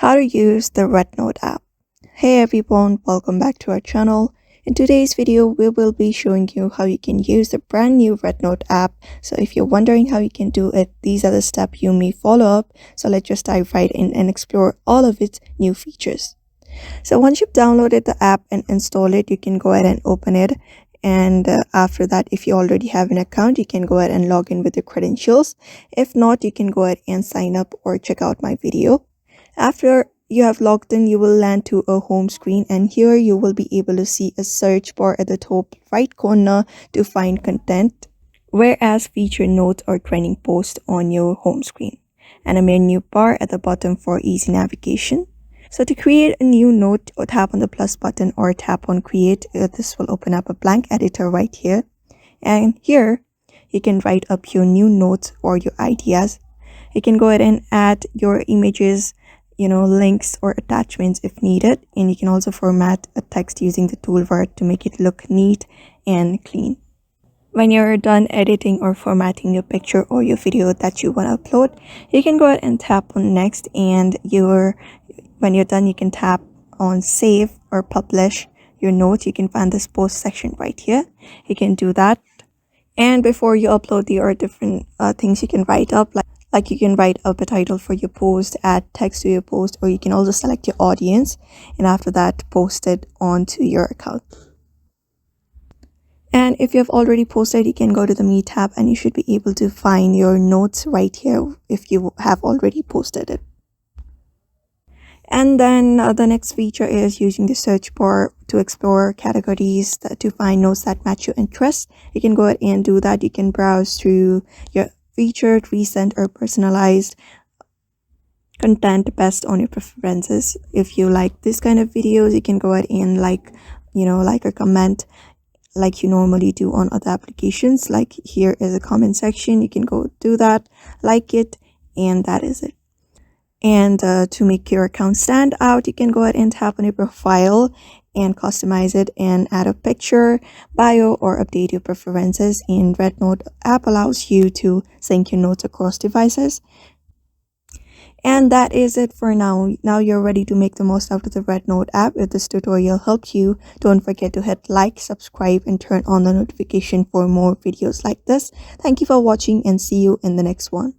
How to use the REDNOTE app. Hey everyone, welcome back to our channel. In today's video, we will be showing you how you can use the brand new REDNOTE app. So if you're wondering how you can do it, these are the steps you may follow up. So let's just dive right in and explore all of its new features. So once you've downloaded the app and installed it, you can go ahead and open it. And after that, if you already have an account, you can go ahead and log in with your credentials. If not, you can go ahead and sign up or check out my video. After you have logged in, you will land to a home screen, and here you will be able to see a search bar at the top right corner to find content, whereas feature notes or trending posts on your home screen, and a menu bar at the bottom for easy navigation. So to create a new note, tap on the plus button or tap on create. This will open up a blank editor right here, and here you can write up your new notes or your ideas. You can go ahead and add your images, links or attachments if needed, and you can also format a text using the toolbar to make it look neat and clean. When you're done editing or formatting your picture or your video that you want to upload, you can go ahead and tap on next, and when you're done, you can tap on save or publish your notes. You can find this post section right here. You can do that, and before you upload, there are different things you can write up, like you can write up a title for your post, add text to your post, or you can also select your audience, and after that post it onto your account. And if you have already posted, you can go to the Me tab, and you should be able to find your notes right here if you have already posted it. And then the next feature is using the search bar to explore categories to find notes that match your interests. You can go ahead and do that. You can browse through your featured, recent, or personalized content based on your preferences. If you like this kind of videos, you can go ahead and like or comment like you normally do on other applications. Like here is a comment section. You can go do that, like it, and that is it. And to make your account stand out, you can go ahead and tap on your profile and customize it and add a picture, bio, or update your preferences. And REDNOTE app allows you to sync your notes across devices. And that is it for now. Now you're ready to make the most out of the REDNOTE app. If this tutorial helped you, don't forget to hit like, subscribe, and turn on the notification for more videos like this. Thank you for watching, and see you in the next one.